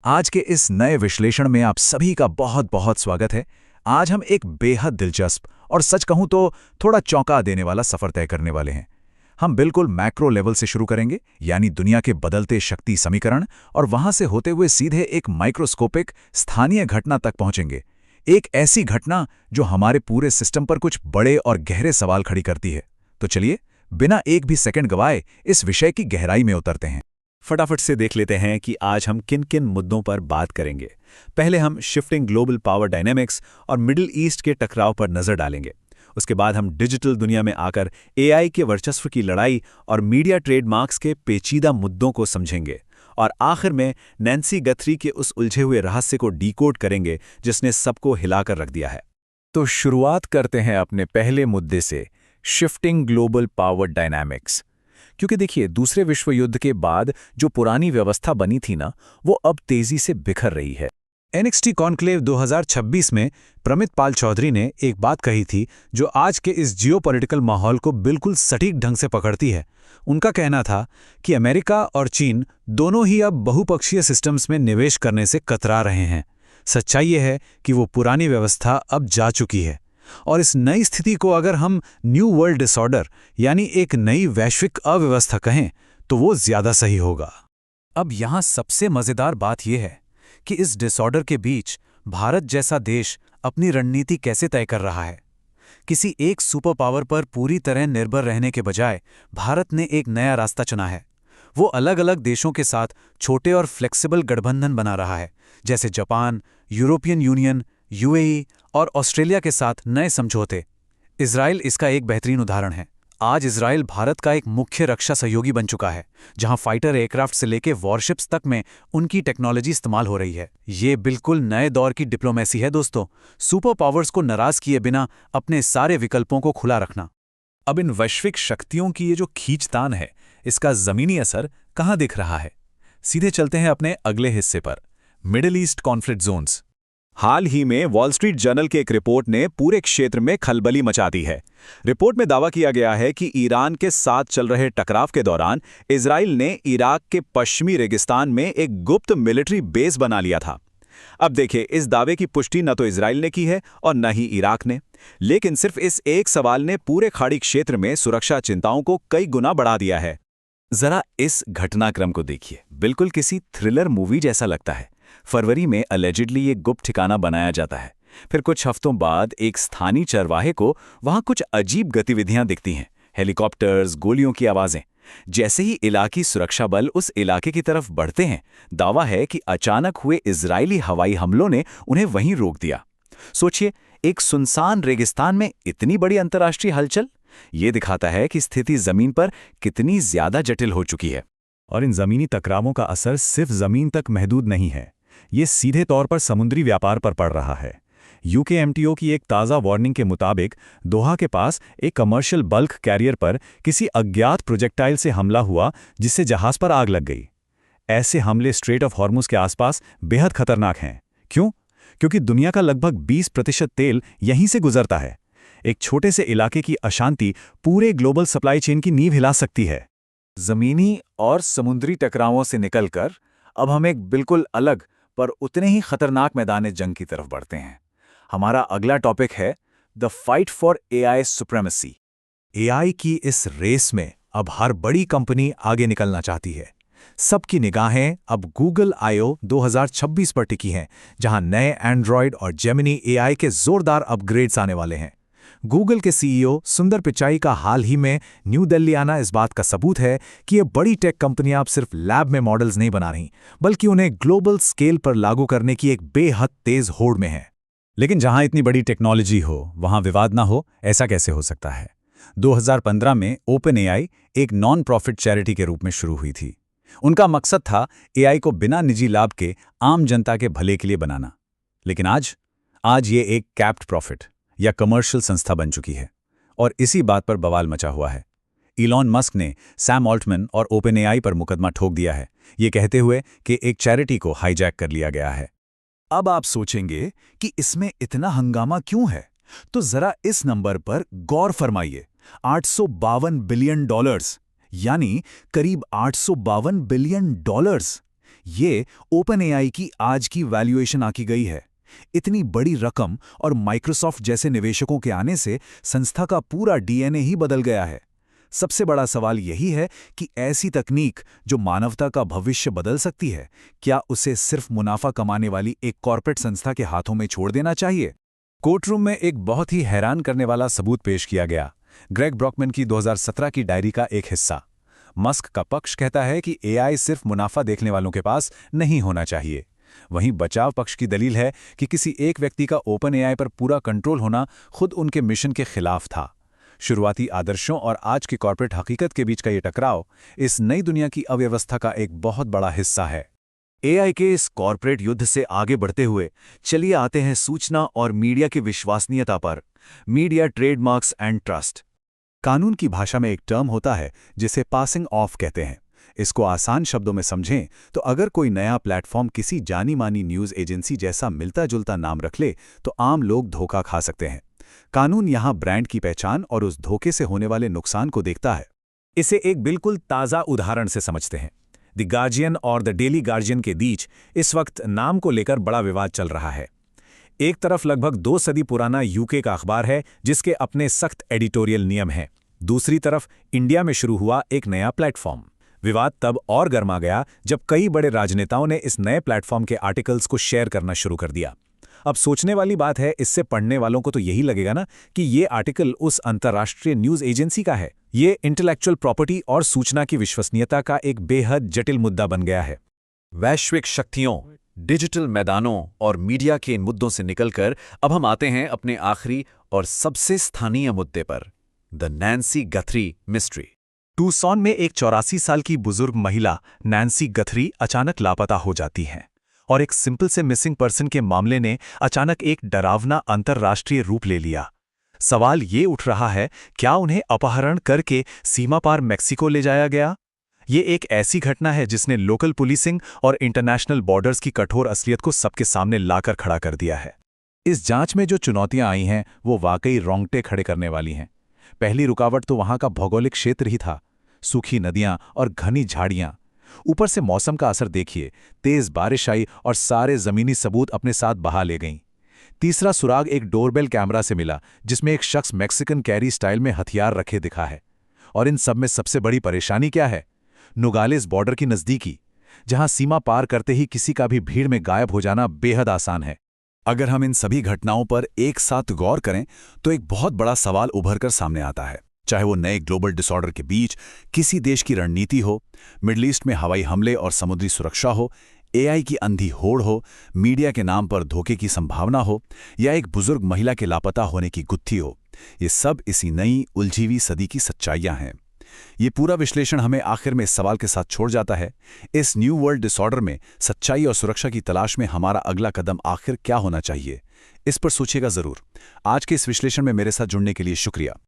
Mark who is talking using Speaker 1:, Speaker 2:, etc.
Speaker 1: आज के इस नए विश्लेषण में आप सभी का बहुत बहुत स्वागत है। आज हम एक बेहद दिलचस्प और सच कहूं तो थोड़ा चौंका देने वाला सफर तय करने वाले हैं। हम बिल्कुल मैक्रो लेवल से शुरू करेंगे, यानी दुनिया के बदलते शक्ति समीकरण, और वहां से होते हुए सीधे एक माइक्रोस्कोपिक स्थानीय घटना तक पहुंचेंगे। एक ऐसी घटना जो हमारे पूरे सिस्टम पर कुछ बड़े और गहरे सवाल खड़ी करती है। तो चलिए, बिना एक भी सेकंड गवाए इस विषय की गहराई में उतरते हैं।
Speaker 2: फटाफट से देख लेते हैं कि आज हम किन किन मुद्दों पर बात करेंगे। पहले हम शिफ्टिंग ग्लोबल पावर डायनेमिक्स और मिडिल ईस्ट के टकराव पर नजर डालेंगे। उसके बाद हम डिजिटल दुनिया में आकर एआई के वर्चस्व की लड़ाई और मीडिया ट्रेडमार्क्स के पेचीदा मुद्दों को समझेंगे। और आखिर में नैन्सी गथरी के उस उलझे हुए रहस्य को डीकोड करेंगे जिसने सबको हिलाकर रख दिया है।
Speaker 1: तो शुरुआत करते हैं अपने पहले मुद्दे से, शिफ्टिंग ग्लोबल पावर डायनामिक्स। क्योंकि देखिए, दूसरे विश्व युद्ध के बाद जो पुरानी व्यवस्था बनी थी ना, वो अब तेजी से बिखर रही है। एनएक्सटी कॉन्क्लेव 2026 में प्रमित पाल चौधरी ने एक बात कही थी जो आज के इस जियोपॉलिटिकल माहौल को बिल्कुल सटीक ढंग से पकड़ती है। उनका कहना था कि अमेरिका और चीन दोनों ही अब बहुपक्षीय सिस्टम्स में निवेश करने से कतरा रहे हैं। सच्चाई ये है कि वो पुरानी व्यवस्था अब जा चुकी है, और इस नई स्थिति को अगर हम न्यू वर्ल्ड डिसऑर्डर यानी एक नई वैश्विक अव्यवस्था कहें तो वो ज्यादा सही होगा। अब यहाँ सबसे मजेदार बात यह है कि इस डिसऑर्डर के बीच भारत जैसा देश अपनी रणनीति कैसे तय कर रहा है। किसी एक सुपर पावर पर पूरी तरह निर्भर रहने के बजाय भारत ने एक नया रास्ता चुना है। वो अलग अलग देशों के साथ छोटे और फ्लेक्सिबल गठबंधन बना रहा है, जैसे जापान, यूरोपियन यूनियन, यूएई और ऑस्ट्रेलिया के साथ नए समझौते। इजराइल इसका एक बेहतरीन उदाहरण है। आज इजराइल भारत का एक मुख्य रक्षा सहयोगी बन चुका है, जहां फाइटर एयरक्राफ्ट से लेकर वॉरशिप्स तक में उनकी टेक्नोलॉजी इस्तेमाल हो रही है। ये बिल्कुल नए दौर की डिप्लोमेसी है दोस्तों, सुपर पावर्स को नाराज किए बिना अपने सारे विकल्पों को खुला रखना। अब इन वैश्विक शक्तियों की ये जो खींचतान है, इसका जमीनी असर कहाँ दिख रहा है? सीधे चलते हैं अपने अगले हिस्से पर, मिडिल ईस्ट कॉन्फ्लिक्ट जोन्स।
Speaker 2: हाल ही में वॉल स्ट्रीट जर्नल की एक रिपोर्ट ने पूरे क्षेत्र में खलबली मचा दी है। रिपोर्ट में दावा किया गया है कि ईरान के साथ चल रहे टकराव के दौरान इजराइल ने इराक के पश्चिमी रेगिस्तान में एक गुप्त मिलिट्री बेस बना लिया था। अब देखिए, इस दावे की पुष्टि न तो इजराइल ने की है और न ही इराक ने, लेकिन सिर्फ इस एक सवाल ने पूरे खाड़ी क्षेत्र में सुरक्षा चिंताओं को कई गुना बढ़ा दिया है। जरा इस घटनाक्रम को देखिए, बिल्कुल किसी थ्रिलर मूवी जैसा लगता है। फरवरी में अलेजिडली ये गुप्त ठिकाना बनाया जाता है। फिर कुछ हफ्तों बाद एक स्थानीय चरवाहे को वहां कुछ अजीब गतिविधियां दिखती हैं, हेलीकॉप्टर्स, गोलियों की आवाजें। जैसे ही इलाकी सुरक्षा बल उस इलाके की तरफ बढ़ते हैं, दावा है कि अचानक हुए इजरायली हवाई हमलों ने उन्हें वहीं रोक दिया। सोचिए, एक सुनसान रेगिस्तान में इतनी बड़ी अंतर्राष्ट्रीय हलचल। ये दिखाता है कि स्थिति जमीन पर कितनी ज्यादा जटिल हो चुकी है।
Speaker 1: और इन जमीनी टकरावों का असर सिर्फ जमीन तक महदूद नहीं है, ये सीधे तौर पर समुद्री व्यापार पर पड़ रहा है। यूकेएमटीओ की एक ताज़ा वार्निंग के मुताबिक दोहा के पास एक कमर्शियल बल्क कैरियर पर किसी अज्ञात प्रोजेक्टाइल से हमला हुआ, जिससे जहाज पर आग लग गई। ऐसे हमले स्ट्रेट ऑफ हॉर्मुज के आसपास बेहद खतरनाक हैं। क्यों? क्योंकि दुनिया का लगभग 20% तेल यहीं से गुजरता है। एक छोटे से इलाके की अशांति पूरे ग्लोबल सप्लाई चेन की नींव हिला सकती है। जमीनी और समुद्री टकरावों से निकलकर अब हम एक बिल्कुल अलग पर उतने ही खतरनाक मैदान जंग की तरफ बढ़ते हैं। हमारा अगला टॉपिक है the fight for AI supremacy. AI की इस रेस में अब हर बड़ी कंपनी आगे निकलना चाहती है। सबकी निगाहें अब गूगल I/O 2026 पर टिकी हैं, जहां नए एंड्रॉयड और जेमिनी एआई के जोरदार अपग्रेड्स आने वाले हैं। गूगल के सीईओ सुंदर पिचाई का हाल ही में न्यू दिल्ली आना इस बात का सबूत है कि ये बड़ी टेक कंपनियां अब सिर्फ लैब में मॉडल्स नहीं बना रही, बल्कि उन्हें ग्लोबल स्केल पर लागू करने की एक बेहद तेज होड़ में है। लेकिन जहां इतनी बड़ी टेक्नोलॉजी हो, वहां विवाद ना हो, ऐसा कैसे हो सकता है? 2015 में ओपन एआई एक नॉन प्रॉफिट चैरिटी के रूप में शुरू हुई थी। उनका मकसद था एआई को बिना निजी लाभ के आम जनता के भले के लिए बनाना। लेकिन आज ये एक कैप्ड प्रॉफिट या कमर्शियल संस्था बन चुकी है, और इसी बात पर बवाल मचा हुआ है। इलॉन मस्क ने सैम ऑल्टमैन और ओपन एआई पर मुकदमा ठोक दिया है, ये कहते हुए कि एक चैरिटी को हाईजैक कर लिया गया है। अब आप सोचेंगे कि इसमें इतना हंगामा क्यों है, तो जरा इस नंबर पर गौर फरमाइए। $852 बिलियन, यानी करीब $852 बिलियन।
Speaker 2: ये OpenAI की आज की वैल्यूएशन आकी गई है। इतनी बड़ी रकम और माइक्रोसॉफ्ट जैसे निवेशकों के आने से संस्था का पूरा डीएनए ही बदल गया है। सबसे बड़ा सवाल यही है कि ऐसी तकनीक जो मानवता का भविष्य बदल सकती है, क्या उसे सिर्फ मुनाफा कमाने वाली एक कॉर्पोरेट संस्था के हाथों में छोड़ देना चाहिए? कोर्टरूम में एक बहुत ही हैरान करने वाला सबूत पेश किया गया। ग्रेग ब्रॉकमैन की 2017 की डायरी का एक हिस्सा। मस्क का पक्ष कहता है कि एआई सिर्फ मुनाफा देखने वालों के पास नहीं होना चाहिए। वहीं बचाव पक्ष की दलील है कि किसी एक व्यक्ति का OpenAI पर पूरा कंट्रोल होना खुद उनके मिशन के खिलाफ था। शुरुआती आदर्शों और आज की कॉर्पोरेट हकीकत के बीच का ये टकराव इस नई दुनिया की अव्यवस्था का एक बहुत बड़ा हिस्सा है।
Speaker 1: एआई के इस कॉर्पोरेट युद्ध से आगे बढ़ते हुए चलिए आते हैं सूचना और मीडिया की विश्वसनीयता पर। Media trademarks and trust. कानून की भाषा में एक टर्म होता है जिसे पासिंग ऑफ कहते हैं। इसको आसान शब्दों में समझें तो अगर कोई नया प्लेटफॉर्म किसी जानी मानी न्यूज़ एजेंसी जैसा मिलता जुलता नाम रख ले तो आम लोग धोखा खा सकते हैं। कानून यहाँ ब्रांड की पहचान और उस धोखे से होने वाले नुकसान को देखता है।
Speaker 2: इसे एक बिल्कुल ताज़ा उदाहरण से समझते हैं। द गार्जियन और द डेली गार्जियन के बीच इस वक्त नाम को लेकर बड़ा विवाद चल रहा है। एक तरफ लगभग 2 सदी पुराना यूके का अखबार है जिसके अपने सख्त एडिटोरियल नियम हैं। दूसरी तरफ इंडिया में शुरू हुआ एक नया प्लेटफॉर्म। विवाद तब और गर्मा गया जब कई बड़े राजनेताओं ने इस नए प्लेटफॉर्म के आर्टिकल्स को शेयर करना शुरू कर दिया। अब सोचने वाली बात है, इससे पढ़ने वालों को तो यही लगेगा ना कि ये आर्टिकल उस अंतर्राष्ट्रीय न्यूज़ एजेंसी का है। ये इंटेलेक्चुअल प्रॉपर्टी और सूचना की विश्वसनीयता का एक बेहद जटिल मुद्दा बन गया है।
Speaker 3: वैश्विक शक्तियों, डिजिटल मैदानों और मीडिया के इन मुद्दों से निकलकर अब हम आते हैं अपने आखिरी और सबसे स्थानीय मुद्दे पर, द नैन्सी गथरी मिस्ट्री।
Speaker 1: टूसॉन में एक 84 साल की बुजुर्ग महिला नैन्सी गथरी अचानक लापता हो जाती हैं और एक सिंपल से मिसिंग पर्सन के मामले ने अचानक एक डरावना अंतर्राष्ट्रीय रूप ले लिया। सवाल ये उठ रहा है, क्या उन्हें अपहरण करके सीमा पार मेक्सिको ले जाया गया? ये एक ऐसी घटना है जिसने लोकल पुलिसिंग और इंटरनेशनल बॉर्डर्स की कठोर असलियत को सबके सामने लाकर खड़ा कर दिया है।
Speaker 2: इस जांच में जो चुनौतियां आई हैं वो वाकई रोंगटे खड़े करने वाली हैं। पहली रुकावट तो वहां का भौगोलिक क्षेत्र ही था। सूखी नदियां और घनी झाड़ियां, ऊपर से मौसम का असर देखिए, तेज बारिश आई और सारे जमीनी सबूत अपने साथ बहा ले गईं। तीसरा सुराग एक डोरबेल कैमरा से मिला जिसमें एक शख्स मैक्सिकन कैरी स्टाइल में हथियार रखे दिखा है। और इन सब में सबसे बड़ी परेशानी क्या है? नोगालेस बॉर्डर की नज़दीकी, जहां सीमा पार करते ही किसी का भी भीड़ में गायब हो जाना बेहद आसान है। अगर हम इन सभी घटनाओं पर एक साथ गौर करें तो एक बहुत बड़ा सवाल उभर कर सामने आता है। चाहे वो नए ग्लोबल डिसऑर्डर के बीच किसी देश की रणनीति हो, मिडल ईस्ट में हवाई हमले और समुद्री सुरक्षा हो, एआई की अंधी होड़ हो, मीडिया के नाम पर धोखे की संभावना हो, या एक बुजुर्ग महिला के लापता होने की गुत्थी हो, ये सब इसी नई उलझी हुई सदी की सच्चाइयां हैं। ये पूरा विश्लेषण हमें आखिर में इस सवाल के साथ छोड़ जाता है, इस न्यू वर्ल्ड डिसऑर्डर में सच्चाई और सुरक्षा की तलाश में हमारा अगला कदम आखिर क्या होना चाहिए? इस पर सोचिएगा जरूर। आज के इस विश्लेषण में मेरे साथ जुड़ने के लिए शुक्रिया।